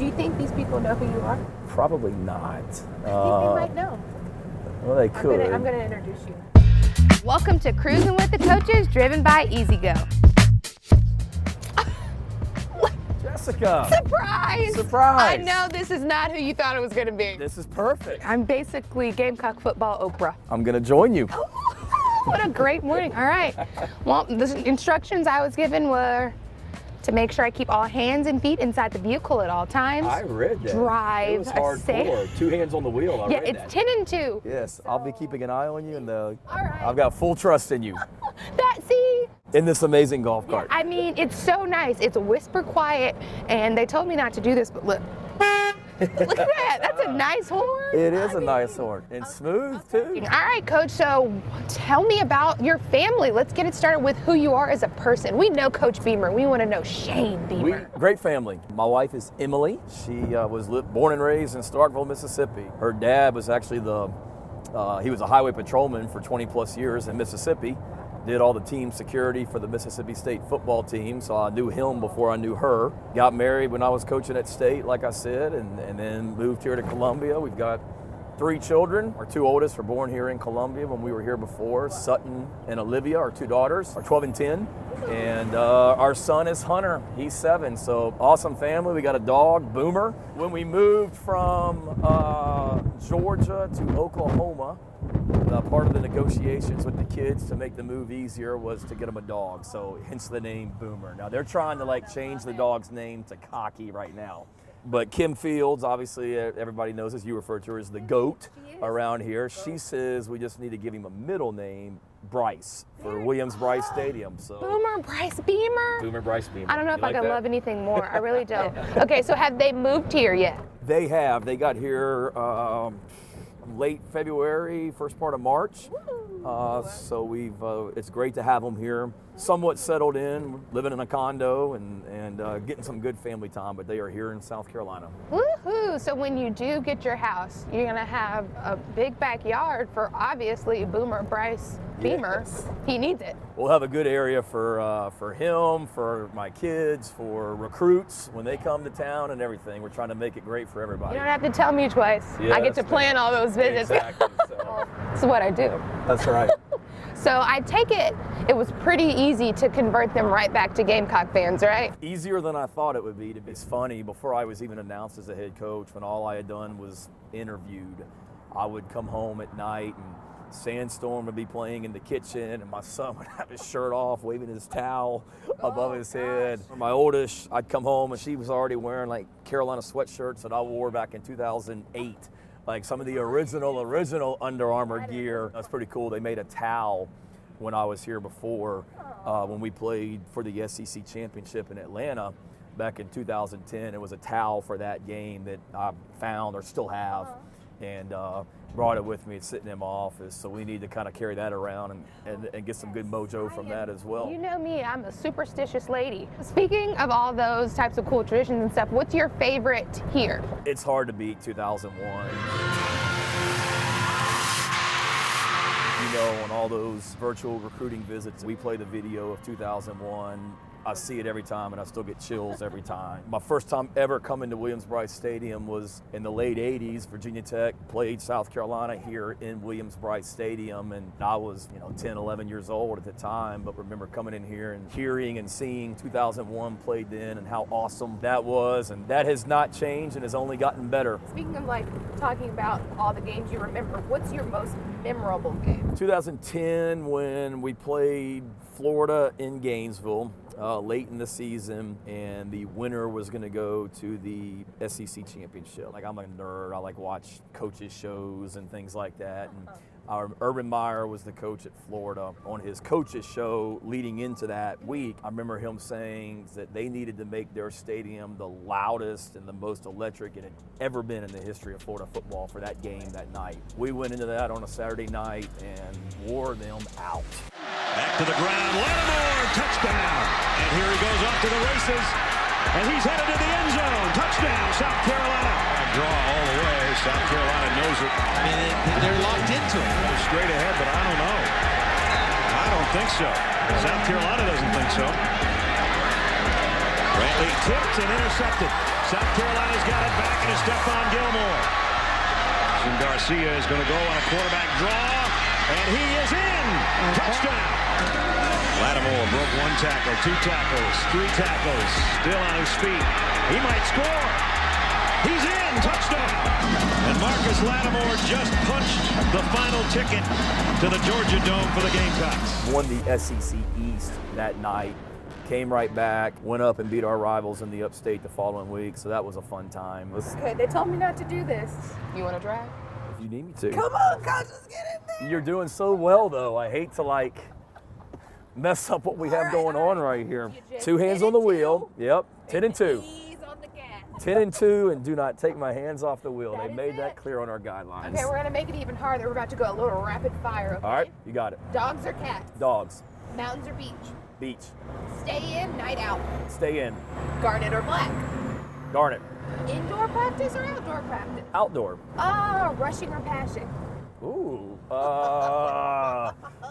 Do you think these people know who you are? Probably not. I think they might know. Well, they could. I'm gonna introduce you. Welcome to Cruising with the Coaches, driven by EasyGo. Jessica! Surprise! Surprise! I know this is not who you thought it was gonna be. This is perfect. I'm basically Gamecock football Oprah. I'm gonna join you. What a great morning. All right. Well, the instructions I was given were to make sure I keep all hands and feet inside the vehicle at all times. I read that. Drive. It was hardcore. 2 hands on the wheel. I read it's that. 10 and 2. Yes, I'll be keeping an eye on you, and all right. I've got full trust in you. See? In this amazing golf cart. I mean, it's so nice. It's whisper quiet, and they told me not to do this, but look. Look at that. That's a nice horn. It is a nice horn, and smooth too. All right, Coach, so tell me about your family. Let's get it started with who you are as a person. We know Coach Beamer. We want to know Shane Beamer. Great family. My wife is Emily. She was born and raised in Starkville, Mississippi. Her dad was actually he was a highway patrolman for 20 plus years in Mississippi. Did all the team security for the Mississippi State football team, so I knew him before I knew her. Got married when I was coaching at State, like I said, and then moved here to Columbia. We've got 3 children. Our 2 oldest were born here in Columbia when we were here before. Sutton and Olivia, our 2 daughters, are 12 and 10. And our son is Hunter. He's 7, so awesome family. We got a dog, Boomer. When we moved from Georgia to Oklahoma, part of the negotiations with the kids to make the move easier was to get them a dog, so hence the name Boomer. Now they're trying to change the dog's name to Cocky right now. But Kim Fields, obviously everybody knows, as you refer to her, as the GOAT around here. She says we just need to give him a middle name, Bryce, for Williams-Brice Stadium. So Boomer Bryce Beamer? Boomer Bryce Beamer. I don't know if I could love anything more. I really don't. Okay, so have they moved here yet? They have. They got here late February, first part of March. So it's great to have them here, somewhat settled in, living in a condo and getting some good family time, but they are here in South Carolina. Woohoo! So when you do get your house, you're gonna have a big backyard for obviously Boomer Bryce Beamer. Yes. He needs it. We'll have a good area for him, for my kids, for recruits when they come to town and everything. We're trying to make it great for everybody. You don't have to tell me twice. Yes, I get to plan all those visits. Exactly. So. That's what I do. That's right. So I take it was pretty easy to convert them right back to Gamecock fans, right? Easier than I thought it would be. It's funny, before I was even announced as a head coach, when all I had done was interviewed, I would come home at night and Sandstorm would be playing in the kitchen, and my son would have his shirt off, waving his towel above his head. My oldest, I'd come home and she was already wearing Carolina sweatshirts that I wore back in 2008. Some of the original Under Armour gear. That's pretty cool. They made a towel when I was here before, when we played for the SEC championship in Atlanta back in 2010. It was a towel for that game that I found, or still have, and brought it with me. It's sitting in my office, so we need to kind of carry that around and get some good mojo from that as well. You know me, I'm a superstitious lady. Speaking of all those types of cool traditions and stuff, what's your favorite here? It's hard to beat 2001. On all those virtual recruiting visits, we play the video of 2001. I see it every time, and I still get chills every time. My first time ever coming to Williams-Brice Stadium was in the late 80s. Virginia Tech played South Carolina here in Williams-Brice Stadium, and I was 10, 11 years old at the time, but remember coming in here and hearing and seeing 2001 played then and how awesome that was, and that has not changed and has only gotten better. Speaking of talking about all the games you remember, what's your most memorable game? 2010, when we played Florida in Gainesville late in the season, and the winner was going to go to the SEC championship. I'm a nerd. I watch coaches shows and things like that. And Urban Meyer was the coach at Florida. On his coaches show leading into that week, I remember him saying that they needed to make their stadium the loudest and the most electric it had ever been in the history of Florida football for that game that night. We went into that on a Saturday night and wore them out. Back to the ground, Lattimore, touchdown. And here he goes off to the races. And he's headed to the end zone. Touchdown, South Carolina. Draw all the way. South Carolina knows it. They're locked into it. They're straight ahead, but I don't know. I don't think so. South Carolina doesn't think so. Brantley tipped and intercepted. South Carolina's got it back, and it's Stephon Gilmore. And Garcia is going to go on a quarterback draw, and he is in. Touchdown. Lattimore broke 1 tackle, 2 tackles, 3 tackles, still on his feet. He might score. He's in. Touchdown. And Marcus Lattimore just punched the final ticket to the Georgia Dome for the Gamecocks. Won the SEC East that night. Came right back, went up and beat our rivals in the upstate the following week, so that was a fun time. Okay, they told me not to do this. You want to drive? If you need me to. Come on, coach, let's get in there. You're doing so well, though. I hate to, mess up what we have going on right here. 2 hands on the wheel. Yep, 10 and 2. 10 and 2, and do not take my hands off the wheel. They made that clear on our guidelines. Okay, we're going to make it even harder. We're about to go a little rapid fire, okay? All right, you got it. Dogs or cats? Dogs. Mountains or beach? Beach. Stay in, night out? Stay in. Garnet or black? Garnet. Indoor practice or outdoor practice? Outdoor. Rushing or passing? Ooh.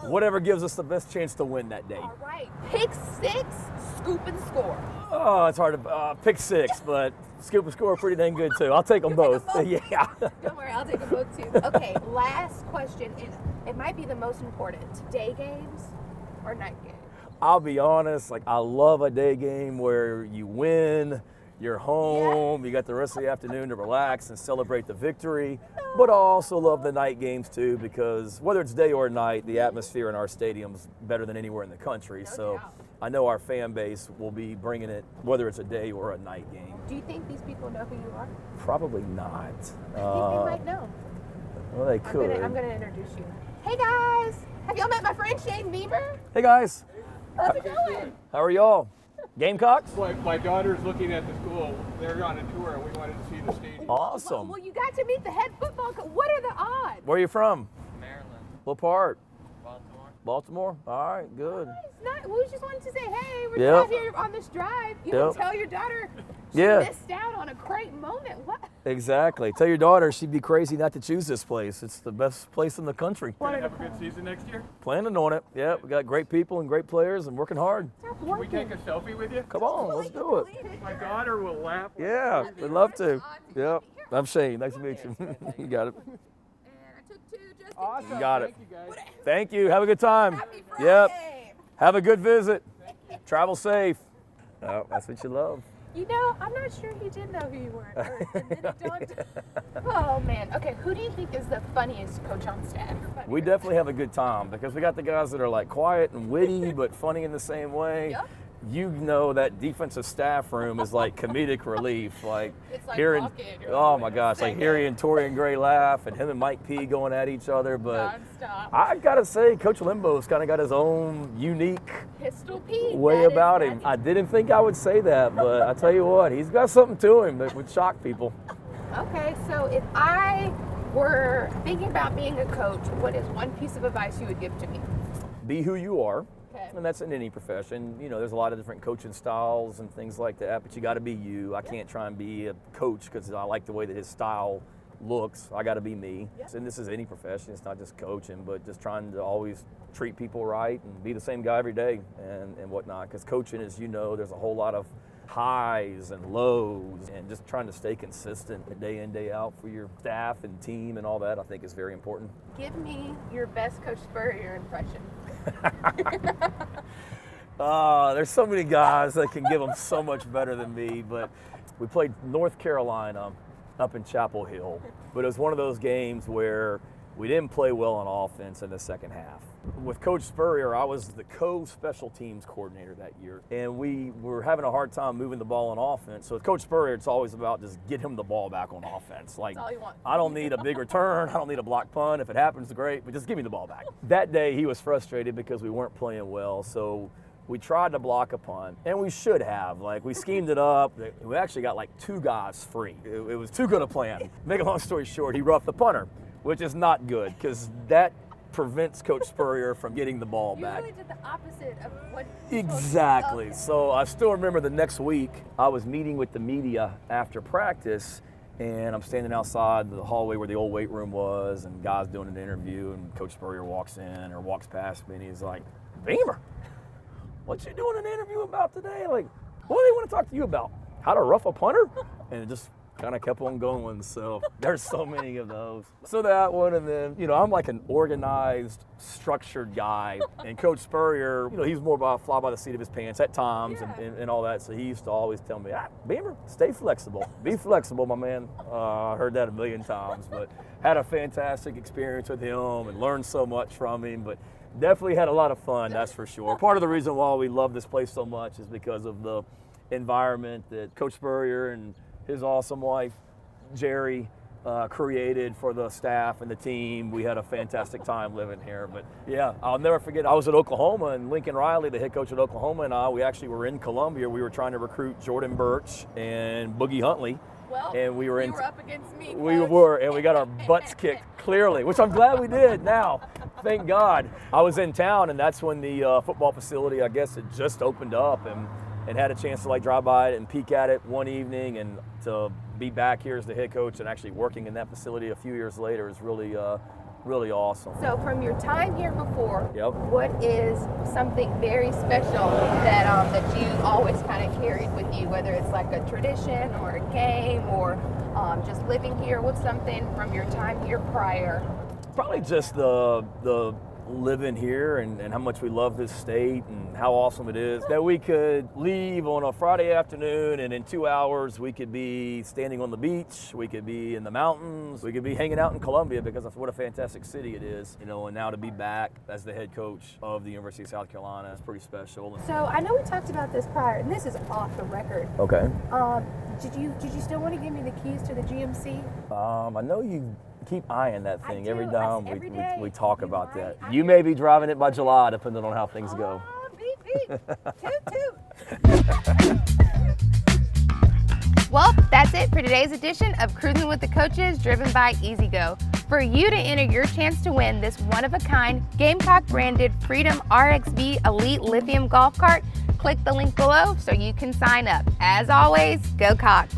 Whatever gives us the best chance to win that day. All right. Pick 6, scoop and score. Oh, it's hard to pick 6, but scoop and score are pretty dang good, too. I'll take them both. Yeah. Don't worry, I'll take them both, too. Okay, last question, and it might be the most important. Day games or night games? I'll be honest, I love a day game where you win, you're home, you got the rest of the afternoon to relax and celebrate the victory. But I also love the night games too, because whether it's day or night, the atmosphere in our stadium's better than anywhere in the country. So I know our fan base will be bringing it, whether it's a day or a night game. Do you think these people know who you are? Probably not. I think they might know. Well, they could. I'm gonna introduce you. Hey guys, have y'all met my friend Shane Bieber? Hey guys, How's it going? how are y'all? Gamecocks? My daughter's looking at the school. They're on a tour, and we wanted to see the stadium. Awesome. Well, you got to meet the head football coach. What are the odds? Where are you from? Maryland. What part? Baltimore. Baltimore? All right, good. Nice. We just wanted to say, hey, we're Yep. out here on this drive. You Yep. can tell your daughter she Yeah. missed out on a great moment. What? Exactly. Tell your daughter she'd be crazy not to choose this place. It's the best place in the country. Gonna have a good season next year? Planning on it. Yeah, we got great people and great players and working hard. Can we take a selfie with you? Come on, let's do it. My daughter will laugh. Yeah, we'd love to. Yep. I'm Shane. Nice to meet you. You got it. And I took 2 just in Awesome. You got it. Thank you, guys. Thank you. Have a good time. Happy Friday. Yep. Have a good visit. Travel safe. Oh, that's what you love. You know, I'm not sure he did know who you were at first, and then it dawned. Oh man. Okay, who do you think is the funniest coach on staff? We definitely have a good time because we got the guys that are quiet and witty but funny in the same way. Yep. You know that defensive staff room is like comedic relief. It's like hearing, Rocket. oh my gosh, hearing Torian Gray laugh and him and Mike P going at each other. But Nonstop. I gotta say, Coach Limbo's kind of got his own unique Pistol Pete. way about him. I didn't think I would say that, but I tell you what, he's got something to him that would shock people. Okay, so if I were thinking about being a coach, what is one piece of advice you would give to me? Be who you are. Okay. And that's in any profession. You know, there's a lot of different coaching styles and things like that, but you got to be you. I can't try and be a coach because I like the way that his style looks. I got to be me. Yep. And this is any profession. It's not just coaching, but just trying to always treat people right and be the same guy every day and whatnot. Because coaching, as you know, there's a whole lot of highs and lows, and just trying to stay consistent day in, day out for your staff and team and all that, I think is very important. Give me your best Coach Spurrier impression. There's so many guys that can give them so much better than me, but we played North Carolina up in Chapel Hill, but it was one of those games where we didn't play well on offense in the second half. With Coach Spurrier, I was the co-special teams coordinator that year, and we were having a hard time moving the ball on offense. So with Coach Spurrier, it's always about just get him the ball back on offense. That's all you want. I don't need a big return. I don't need a block punt. If it happens, great, but just give me the ball back. That day, he was frustrated because we weren't playing well, so we tried to block a punt, and we should have. We schemed it up. We actually got 2 guys free. It was too good a plan. Make a long story short, he roughed the punter, which is not good because that prevents Coach Spurrier from getting the ball You back. really did the opposite of what Exactly. Okay. So I still remember the next week, I was meeting with the media after practice, and I'm standing outside the hallway where the old weight room was, and guys doing an interview, and Coach Spurrier walks in or walks past me, and he's like, Beamer, what you doing an interview about today? What do they want to talk to you about? how to rough a punter? And it just kind of kept on going. So there's so many of those. So that one, and then, you know, I'm like an organized, structured guy. And Coach Spurrier, you know, he's more about fly by the seat of his pants at times and all that. So he used to always tell me, Beamer, stay flexible. Be flexible, my man. I heard that a million times, but had a fantastic experience with him and learned so much from him. But definitely had a lot of fun, that's for sure. Part of the reason why we love this place so much is because of the environment that Coach Spurrier and his awesome wife, Jerry, created for the staff and the team. We had a fantastic time living here. But yeah, I'll never forget, I was at Oklahoma, and Lincoln Riley, the head coach at Oklahoma, and we actually were in Columbia. We were trying to recruit 𝘾𝙧𝙪𝙞𝙪 and Boogie Huntley. Well, and we were up against me, we Coach. were, and we got our butts kicked clearly, which I'm glad we did now. Thank God. I was in town, and that's when the football facility, I guess, had just opened up, and had a chance to like drive by it and peek at it one evening, and to be back here as the head coach and actually working in that facility a few years later is really, really awesome. So from your time here before, Yep. what is something very special that you always kind of carried with you, whether it's like a tradition or a game or just living here? What's something from your time here prior? Probably just the living here and how much we love this state and how awesome it is that we could leave on a Friday afternoon and in 2 hours we could be standing on the beach, we could be in the mountains, we could be hanging out in Columbia because of what a fantastic city it is, you know, and now to be back as the head coach of the University of South Carolina is pretty special. So I know we talked about this prior, and this is off the record. Okay. Did you still want to give me the keys to the GMC? I know you keep eyeing that thing every do. time Every we day. talk You're about right. that. You may be driving it by July, depending on how things go. Oh, beep, beep. Toot, toot. Well, that's it for today's edition of Cruising with the Coaches, driven by EasyGo. For you to enter your chance to win this one-of-a-kind Gamecock-branded Freedom RXV Elite Lithium Golf Cart, click the link below so you can sign up. As always, go Cox!